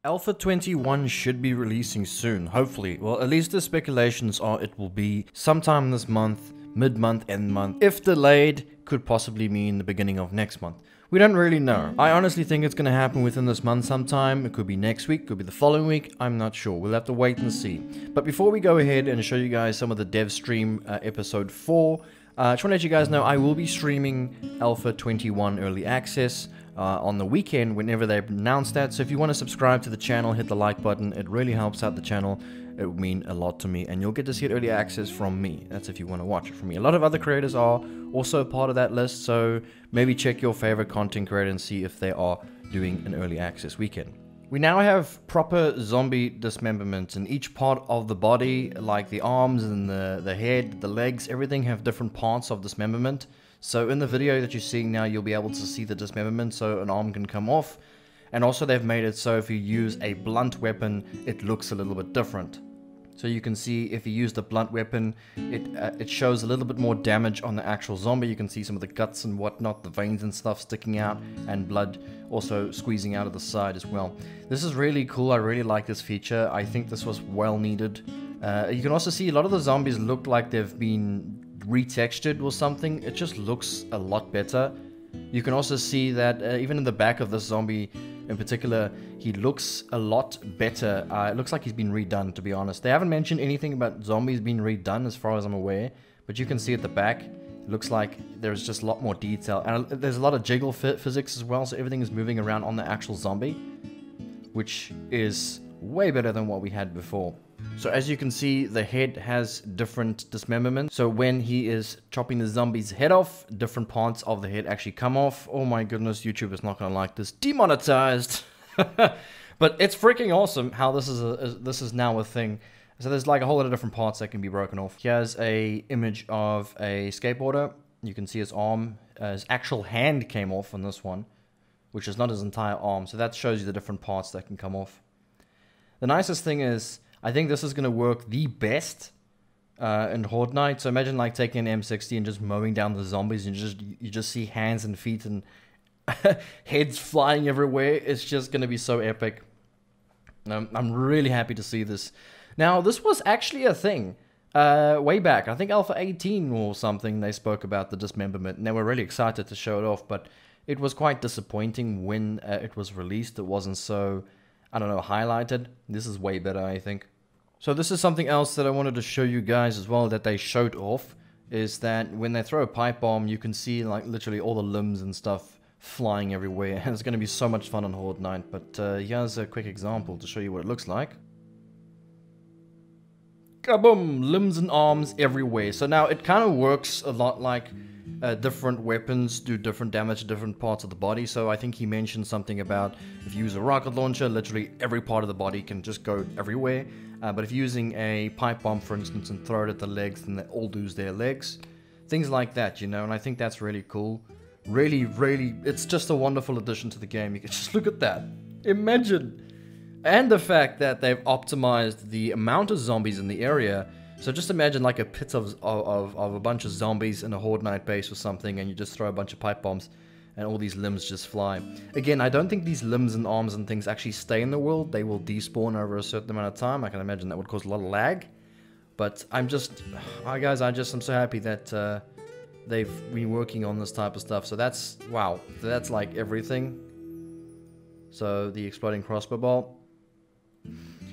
Alpha 21 should be releasing soon, hopefully. Well, at least the speculations are it will be sometime this month, mid-month, end month. If delayed, could possibly mean the beginning of next month. We don't really know. I honestly think it's going to happen within this month sometime. It could be next week, could be the following week. I'm not sure. We'll have to wait and see. But before we go ahead and show you guys some of the dev stream episode 4, I just want to let you guys know I will be streaming Alpha 21 Early Access on the weekend whenever they announce that. So if you want to subscribe to the channel, hit the like button. It really helps out the channel. It would mean a lot to me, and you'll get to see it early access from me. That's if you want to watch it from me. A lot of other creators are also part of that list, so maybe check your favorite content creator and see if they are doing an early access weekend. We now have proper zombie dismemberment in each part of the body, like the arms and the head, the legs, everything have different parts of dismemberment. So in the video that you're seeing now, you'll be able to see the dismemberment, so an arm can come off. And also they've made it so if you use a blunt weapon, it looks a little bit different. So you can see if you use the blunt weapon, it shows a little bit more damage on the actual zombie. You can see some of the guts and whatnot, the veins and stuff sticking out, and blood also squeezing out of the side as well. This is really cool. I really like this feature. I think this was well needed. You can also see a lot of the zombies look like they've been retextured or something. It just looks a lot better. You can also see that even in the back of this zombie in particular, he looks a lot better. It looks like he's been redone, to be honest. They haven't mentioned anything about zombies being redone as far as I'm aware, but you can see at the back, it looks like there's just a lot more detail. And there's a lot of jiggle physics as well, so everything is moving around on the actual zombie, which is way better than what we had before. So as you can see, the head has different dismemberment. So when he is chopping the zombie's head off, different parts of the head actually come off. Oh my goodness, YouTube is not going to like this. Demonetized! But it's freaking awesome how this is now a thing. So there's like a whole lot of different parts that can be broken off. Here's a image of a skateboarder. You can see his arm, his actual hand came off on this one, which is not his entire arm. So that shows you the different parts that can come off. The nicest thing is, I think this is going to work the best in Horde Night. So imagine like taking an M60 and just mowing down the zombies, and you just see hands and feet and heads flying everywhere. It's just going to be so epic. I'm really happy to see this. Now, this was actually a thing way back. I think Alpha 18 or something, they spoke about the dismemberment, and they were really excited to show it off, but it was quite disappointing when it was released. It wasn't so, I don't know, highlighted. This is way better, I think. So this is something else that I wanted to show you guys as well that they showed off, is that when they throw a pipe bomb, you can see like literally all the limbs and stuff flying everywhere. And it's going to be so much fun on Horde Night. But here's a quick example to show you what it looks like. Kaboom! Limbs and arms everywhere. So now it kind of works a lot like different weapons do different damage to different parts of the body. So I think he mentioned something about if you use a rocket launcher, literally every part of the body can just go everywhere. But if you're using a pipe bomb, for instance, and throw it at the legs, then they all lose their legs. Things like that, you know, and I think that's really cool. Really, really, it's just a wonderful addition to the game. You can just look at that. Imagine! And the fact that they've optimized the amount of zombies in the area. So just imagine like a pit of a bunch of zombies in a Horde Night base or something, and you just throw a bunch of pipe bombs and all these limbs just fly. Again, I don't think these limbs and arms and things actually stay in the world. They will despawn over a certain amount of time. I can imagine that would cause a lot of lag. But I'm so happy that they've been working on this type of stuff. So that's, wow, that's like everything. So the exploding crossbow bolt.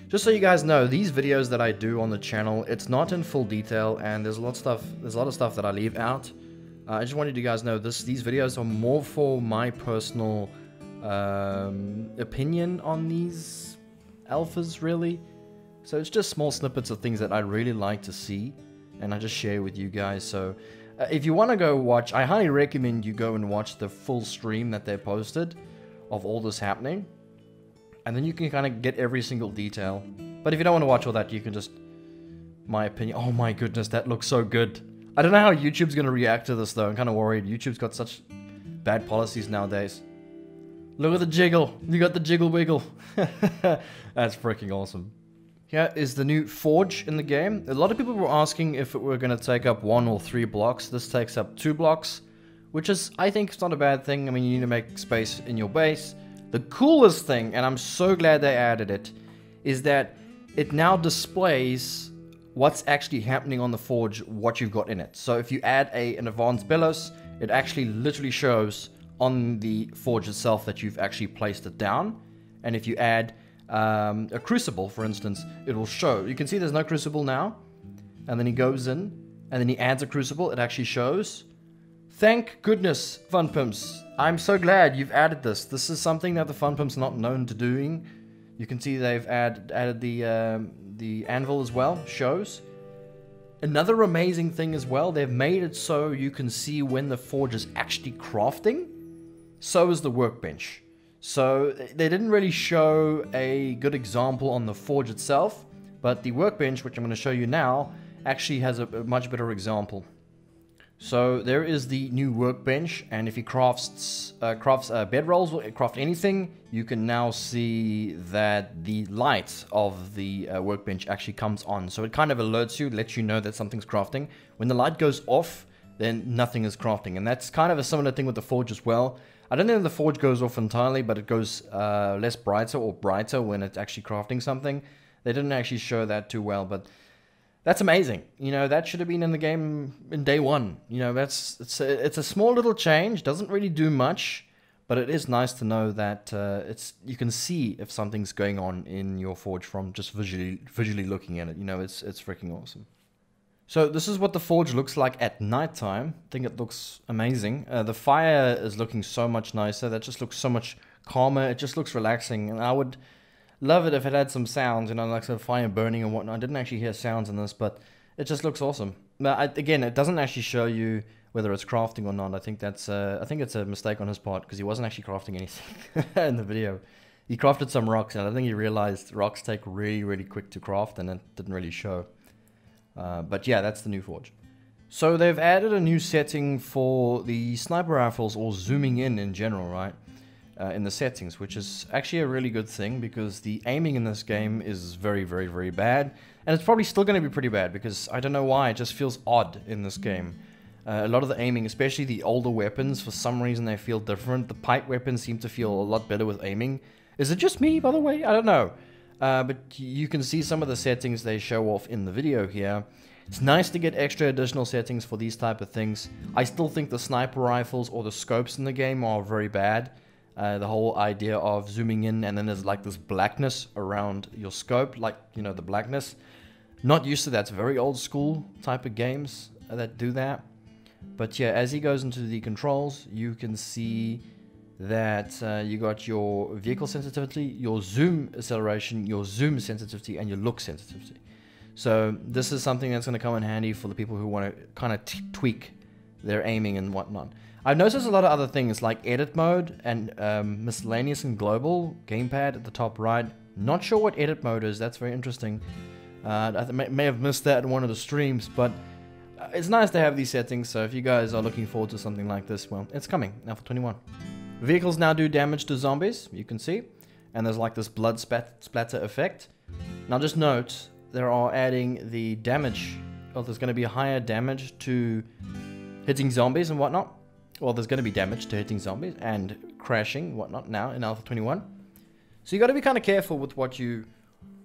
Just so you guys know, these videos that I do on the channel, it's not in full detail, and there's a lot of stuff that I leave out. I just wanted you guys to know these videos are more for my personal opinion on these alphas, really. So it's just small snippets of things that I really like to see, and I just share with you guys. So if you want to go watch, I highly recommend you go and watch the full stream that they posted of all this happening. And then you can kind of get every single detail. But if you don't want to watch all that, you can just... My opinion... Oh my goodness, that looks so good. I don't know how YouTube's going to react to this, though. I'm kind of worried. YouTube's got such bad policies nowadays. Look at the jiggle. You got the jiggle wiggle. That's freaking awesome. Here is the new forge in the game. A lot of people were asking if it were going to take up 1 or 3 blocks. This takes up 2 blocks, which is, I think, it's not a bad thing. I mean, you need to make space in your base. The coolest thing, and I'm so glad they added it, is that it now displays what's actually happening on the forge, what you've got in it. So if you add an advanced bellows, it actually literally shows on the forge itself that you've actually placed it down. And if you add a crucible, for instance, it will show. You can see there's no crucible now. And then he goes in, and then he adds a crucible. It actually shows. Thank goodness, Fun Pimps. I'm so glad you've added this. This is something that the Fun Pimps are not known to doing. You can see they've added the anvil as well, shows. Another amazing thing as well, they've made it so you can see when the forge is actually crafting. So is the workbench. So they didn't really show a good example on the forge itself, but the workbench, which I'm going to show you now, actually has a much better example. So there is the new workbench, and if he crafts bedrolls or craft anything, you can now see that the light of the workbench actually comes on. So it kind of alerts you, lets you know that something's crafting. When the light goes off, then nothing is crafting, and that's kind of a similar thing with the forge as well. I don't think the forge goes off entirely, but it goes less brighter or brighter when it's actually crafting something. They didn't actually show that too well, but that's amazing. You know, that should have been in the game in day one. You know, it's a small little change. Doesn't really do much, but it is nice to know that you can see if something's going on in your forge from just visually looking at it. You know, it's freaking awesome. So this is what the forge looks like at nighttime. I think it looks amazing. The fire is looking so much nicer. That just looks so much calmer. It just looks relaxing, and I would love it if it had some sounds, you know, like some fire burning and whatnot. I didn't actually hear sounds in this, but it just looks awesome. But again, it doesn't actually show you whether it's crafting or not. I think it's a mistake on his part, because he wasn't actually crafting anything in the video. He crafted some rocks, and I think he realized rocks take really, really quick to craft, and it didn't really show. But yeah, that's the new forge. So they've added a new setting for the sniper rifles, or zooming in general, right? In the settings, which is actually a really good thing, because the aiming in this game is very, very, very bad, and it's probably still going to be pretty bad, because I don't know why, it just feels odd in this game. A lot of the aiming, especially the older weapons, for some reason they feel different. The pipe weapons seem to feel a lot better with aiming. Is it just me, by the way? I don't know. But you can see some of the settings they show off in the video here. It's nice to get extra additional settings for these type of things. I still think the sniper rifles or the scopes in the game are very bad. The whole idea of zooming in, and then there's like this blackness around your scope, like, you know, the blackness. Not used to that. It's very old school type of games that do that. But yeah, as he goes into the controls, you can see that you got your vehicle sensitivity, your zoom acceleration, your zoom sensitivity, and your look sensitivity. So this is something that's going to come in handy for the people who want to kind of tweak their aiming and whatnot. I've noticed a lot of other things like edit mode and miscellaneous and global gamepad at the top right. Not sure what edit mode is. That's very interesting. I may have missed that in one of the streams, but it's nice to have these settings. So if you guys are looking forward to something like this, well, it's coming now for 21. Vehicles now do damage to zombies, you can see, and there's like this blood splatter effect. Now just note, they are adding the damage. Well, there's going to be higher damage to hitting zombies and whatnot. Well, there's going to be damage to hitting zombies and crashing and whatnot now in Alpha 21. So you got to be kind of careful with what you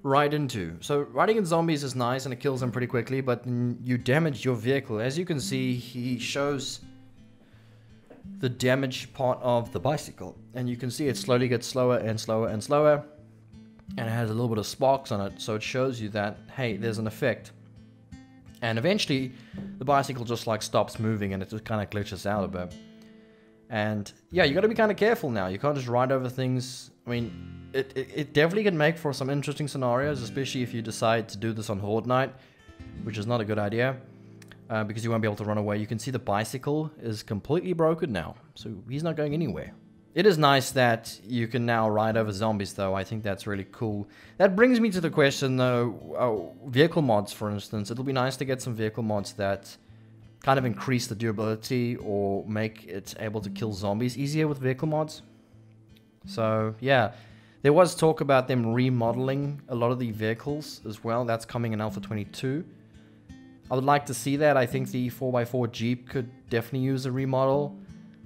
ride into. So riding in zombies is nice and it kills them pretty quickly, but you damage your vehicle. As you can see, he shows the damage part of the bicycle, and you can see it slowly gets slower and slower and slower, and it has a little bit of sparks on it, so it shows you that, hey, there's an effect. And eventually the bicycle just like stops moving and it just kind of glitches out a bit. And yeah, you got to be kind of careful now. You can't just ride over things. I mean, it definitely can make for some interesting scenarios, especially if you decide to do this on Horde Night, which is not a good idea, because you won't be able to run away. You can see the bicycle is completely broken now, so he's not going anywhere. It is nice that you can now ride over zombies, though. I think that's really cool. That brings me to the question, though, vehicle mods, for instance. It'll be nice to get some vehicle mods that kind of increase the durability or make it able to kill zombies easier with vehicle mods. So, yeah. There was talk about them remodeling a lot of the vehicles as well. That's coming in Alpha 22. I would like to see that. I think the 4x4 Jeep could definitely use a remodel.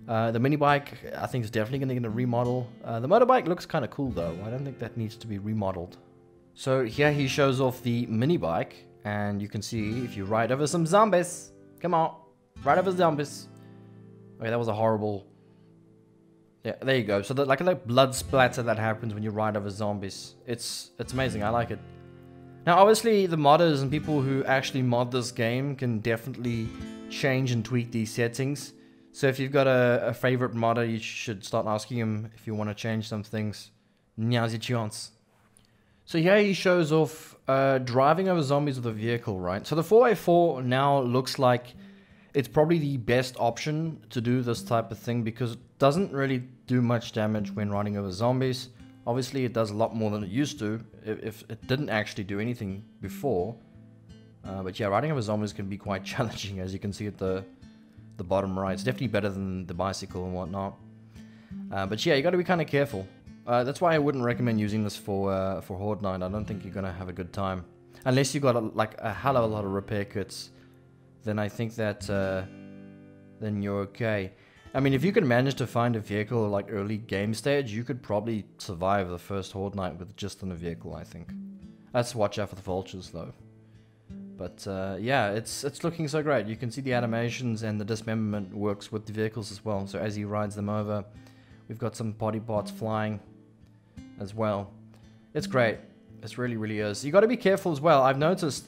The mini bike, I think, is definitely going to get a remodel. The motorbike looks kind of cool, though. I don't think that needs to be remodeled. So here he shows off the mini bike, and you can see if you ride over some zombies. Come on, ride over zombies. Okay, that was a horrible... Yeah, there you go. So like a blood splatter that happens when you ride over zombies. It's amazing. I like it. Now, obviously, the modders and people who actually mod this game can definitely change and tweak these settings. So if you've got a favorite modder, you should start asking him if you want to change some things. Now's your chance. So here he shows off driving over zombies with a vehicle, right? So the 4x4 now looks like it's probably the best option to do this type of thing because it doesn't really do much damage when riding over zombies. Obviously, it does a lot more than it used to, if it didn't actually do anything before. But yeah, riding over zombies can be quite challenging, as you can see at the bottom right. It's definitely better than the bicycle and whatnot. But yeah, you got to be kind of careful. That's why I wouldn't recommend using this for Horde Night. I don't think you're going to have a good time. Unless you got a hell of a lot of repair kits, then I think that then you're okay. I mean, if you can manage to find a vehicle like early game stage, you could probably survive the first Horde Night with just on a vehicle, I think. Let's watch out for the vultures, though. But yeah, it's looking so great. You can see the animations and the dismemberment works with the vehicles as well. So as he rides them over, we've got some body parts flying as well. It's great. It really, really is. You got to be careful as well. I've noticed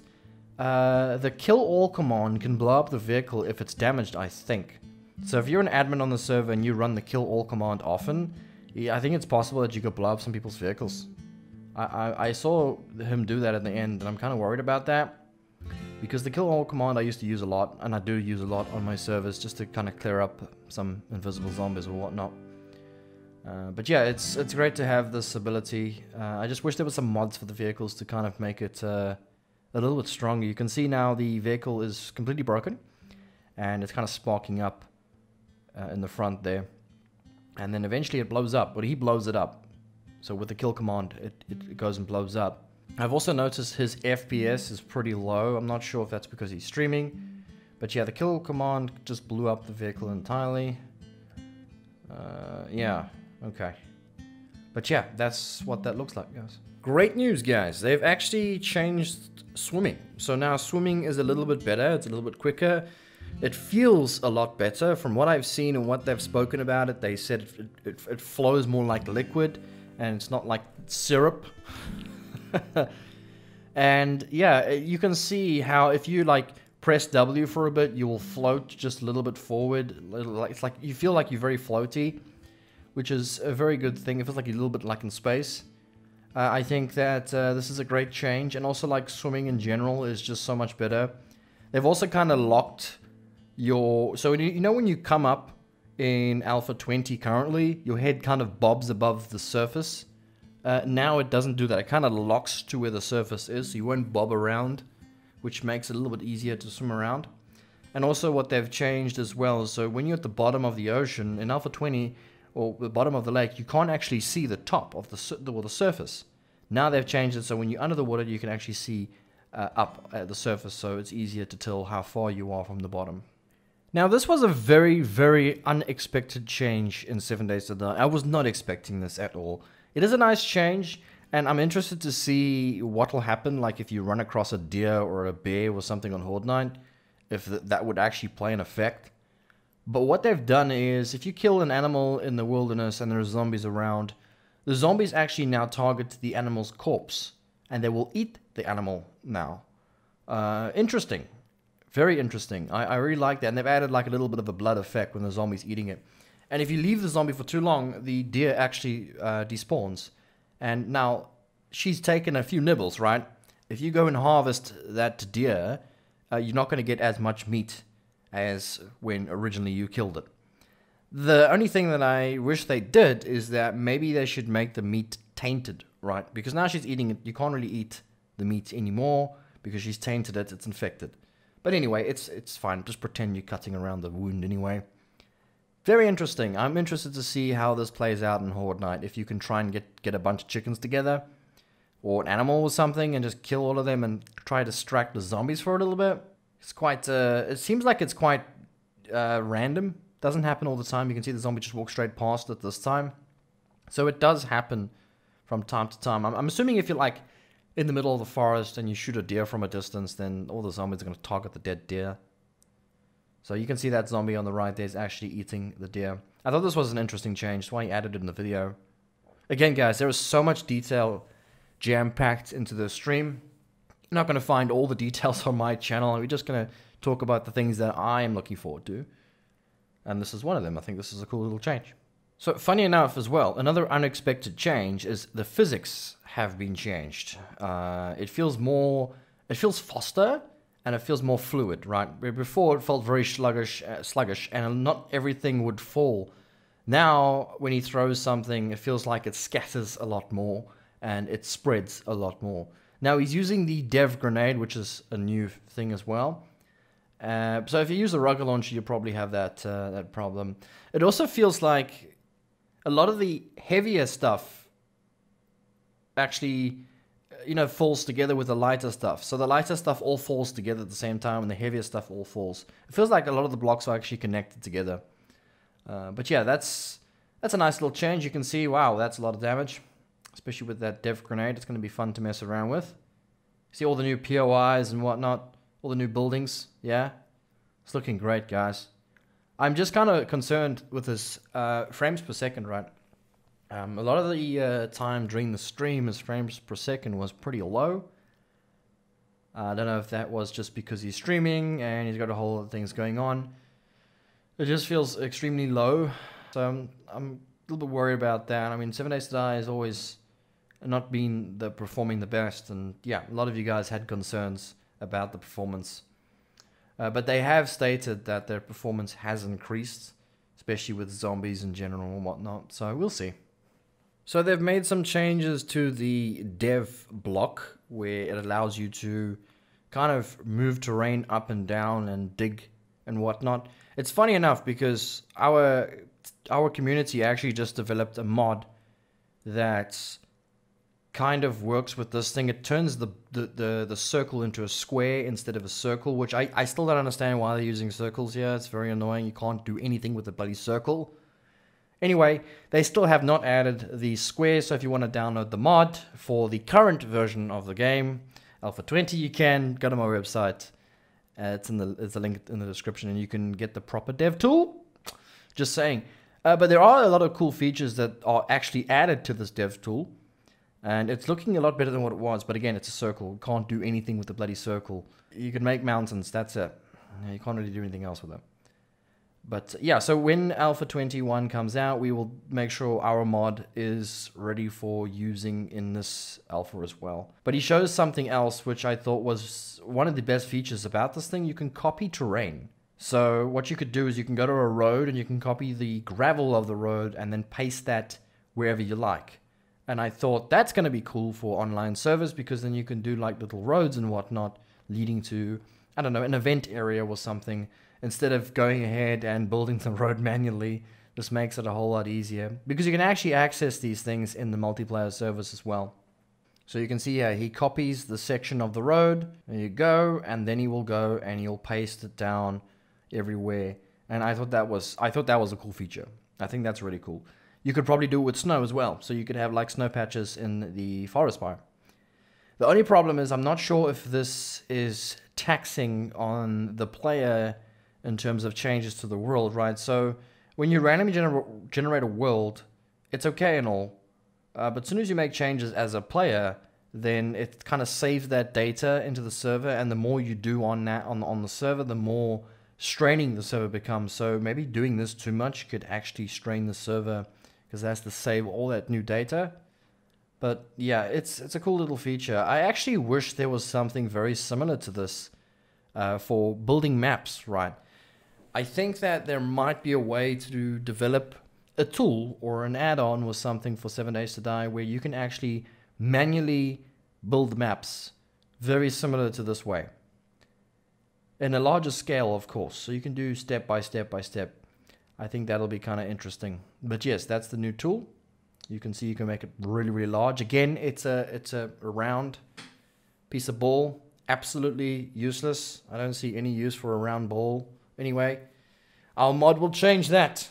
the kill all command can blow up the vehicle if it's damaged, I think. So if you're an admin on the server and you run the kill all command often, yeah, I think it's possible that you could blow up some people's vehicles. I saw him do that at the end, and I'm kind of worried about that. Because the kill all command I used to use a lot, and I do use a lot on my servers just to kind of clear up some invisible zombies or whatnot. But yeah, it's great to have this ability. I just wish there were some mods for the vehicles to kind of make it a little bit stronger. You can see now the vehicle is completely broken, and it's kind of sparking up in the front there. And then eventually it blows up, but he blows it up. So with the kill command, it goes and blows up. I've also noticed his FPS is pretty low. I'm not sure if that's because he's streaming. But yeah, the kill command just blew up the vehicle entirely. Yeah, okay. But yeah, that's what that looks like, guys. Great news, guys. They've actually changed swimming. So now swimming is a little bit better. It's a little bit quicker. It feels a lot better. From what I've seen and what they've spoken about it, they said it flows more like liquid. And it's not like syrup. And yeah, you can see how if you like press W for a bit, you will float just a little bit forward. It's like you feel like you're very floaty, which is a very good thing. It feels like you're a little bit like in space. I think that this is a great change, and also like swimming in general is just so much better. They've also kind of locked your... So you know when you come up in Alpha 20 currently, your head kind of bobs above the surface. Now it doesn't do that. It kind of locks to where the surface is, so you won't bob around, which makes it a little bit easier to swim around. And also what they've changed as well, so when you're at the bottom of the ocean, in Alpha 20, or the bottom of the lake, you can't actually see the top of the surface. Now they've changed it so when you're under the water, you can actually see up at the surface, so it's easier to tell how far you are from the bottom. Now, this was a very, very unexpected change in 7 Days to Die. I was not expecting this at all. It is a nice change, and I'm interested to see what will happen, like if you run across a deer or a bear or something on Horde Night, if that would actually play an effect. But what they've done is, if you kill an animal in the wilderness and there's zombies around, the zombies actually now target the animal's corpse, and they will eat the animal now. Interesting. Very interesting. I really like that, and they've added like a little bit of a blood effect when the zombie's eating it. And if you leave the zombie for too long, the deer actually despawns. And now, she's taken a few nibbles, right? If you go and harvest that deer, you're not going to get as much meat as when originally you killed it. The only thing that I wish they did is that maybe they should make the meat tainted, right? Because now she's eating it, you can't really eat the meat anymore because she's tainted it, it's infected. But anyway, it's fine. Just pretend you're cutting around the wound anyway. Very interesting. I'm interested to see how this plays out in Horde Night. If you can try and get a bunch of chickens together, or an animal or something, and just kill all of them and try to distract the zombies for a little bit. It's quite. It seems like it's quite random Doesn't happen all the time. You can see the zombie just walk straight past it this time. So it does happen from time to time. I'm assuming if you're like in the middle of the forest and you shoot a deer from a distance, then all the zombies are going to target the dead deer. So you can see that zombie on the right there is actually eating the deer. I thought this was an interesting change. That's why I added it in the video. Again, guys, there is so much detail jam-packed into the stream. You're not going to find all the details on my channel. We're just going to talk about the things that I am looking forward to. And this is one of them. I think this is a cool little change. So, funny enough as well, another unexpected change is the physics have been changed. It feels faster, and it feels more fluid, right? Before, it felt very sluggish, and not everything would fall. Now, when he throws something, it feels like it scatters a lot more, and it spreads a lot more. Now, he's using the dev grenade, which is a new thing as well. So if you use the rocket launcher, you probably have that problem. It also feels like a lot of the heavier stuff actually, falls together with the lighter stuff. So the lighter stuff all falls together at the same time, and the heavier stuff all falls. It feels like a lot of the blocks are actually connected together. But yeah, that's a nice little change. You can see, wow, that's a lot of damage, especially with that dev grenade. It's going to be fun to mess around with. See all the new POIs and whatnot. All the new buildings, yeah. It's looking great, guys. I'm just kind of concerned with this frames per second, right? A lot of the time during the stream, his frames per second was pretty low. I don't know if that was just because he's streaming and he's got a whole lot of things going on. It just feels extremely low. So I'm a little bit worried about that. I mean, 7 Days to Die has always not been performing the best. And yeah, a lot of you guys had concerns about the performance, but they have stated that their performance has increased, especially with zombies in general and whatnot, so we'll see. So they've made some changes to the dev block where it allows you to kind of move terrain up and down and dig and whatnot. It's funny enough because our community actually just developed a mod that kind of works with this thing. It turns the circle into a square instead of a circle, which I still don't understand why they're using circles here. It's very annoying. You can't do anything with a bloody circle. Anyway, they still have not added the square, so if you want to download the mod for the current version of the game, Alpha 20, you can go to my website. It's a link in the description, and you can get the proper dev tool. Just saying. But there are a lot of cool features that are actually added to this dev tool. And it's looking a lot better than what it was. But again, it's a circle. You can't do anything with the bloody circle. You can make mountains. That's it. You can't really do anything else with them. But yeah, so when Alpha 21 comes out, we will make sure our mod is ready for using in this alpha as well. But he shows something else, which I thought was one of the best features about this thing. You can copy terrain. So what you could do is you can go to a road and you can copy the gravel of the road and then paste that wherever you like. And I thought that's going to be cool for online servers, because then you can do like little roads and whatnot leading to, I don't know, an event area or something. Instead of going ahead and building the road manually, this makes it a whole lot easier, because you can actually access these things in the multiplayer servers as well. So you can see here, he copies the section of the road, there you go, and then he will go and he'll paste it down everywhere. And I thought that was a cool feature. I think that's really cool. You could probably do it with snow as well, so you could have like snow patches in the forest biome. The only problem is I'm not sure if this is taxing on the player in terms of changes to the world, right? So when you randomly generate a world, it's okay and all, but as soon as you make changes as a player, then it kind of saves that data into the server, and the more you do on that on the server, the more straining the server becomes. So maybe doing this too much could actually strain the server, because it has to save all that new data. But yeah, it's a cool little feature. I actually wish there was something very similar to this for building maps, right? I think that there might be a way to develop a tool or an add-on or something for 7 Days to Die where you can actually manually build maps very similar to this way. In a larger scale, of course, so you can do step by step by step. I think that'll be kind of interesting. But yes, that's the new tool. You can see you can make it really, really large. Again, it's a round piece of ball. Absolutely useless. I don't see any use for a round ball. Anyway, our mod will change that.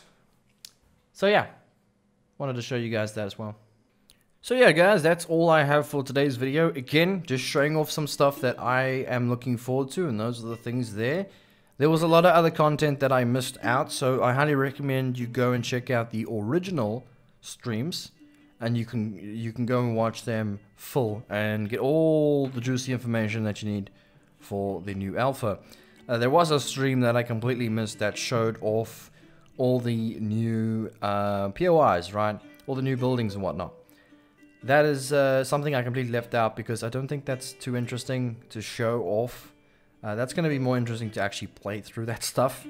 So yeah, wanted to show you guys that as well. So yeah guys, that's all I have for today's video. Again, just showing off some stuff that I am looking forward to, and those are the things there. There was a lot of other content that I missed out, so I highly recommend you go and check out the original streams, and you can go and watch them full and get all the juicy information that you need for the new alpha. There was a stream that I completely missed that showed off all the new POIs, right? All the new buildings and whatnot. That is something I completely left out because I don't think that's too interesting to show off. That's going to be more interesting to actually play through that stuff.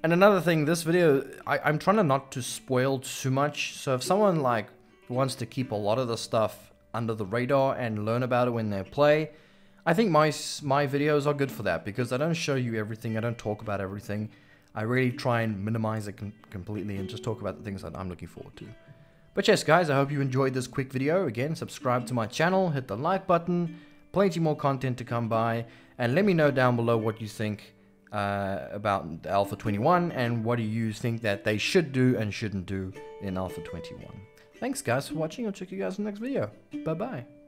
And another thing, this video, I'm trying to not to spoil too much. So if someone like wants to keep a lot of the stuff under the radar and learn about it when they play, I think my videos are good for that because I don't show you everything. I don't talk about everything. I really try and minimize it completely and just talk about the things that I'm looking forward to. But yes guys, I hope you enjoyed this quick video. Again, subscribe to my channel, hit the like button, plenty more content to come by, and let me know down below what you think about the Alpha 21 and what do you think that they should do and shouldn't do in Alpha 21. Thanks guys for watching. I'll check you guys in the next video. Bye bye.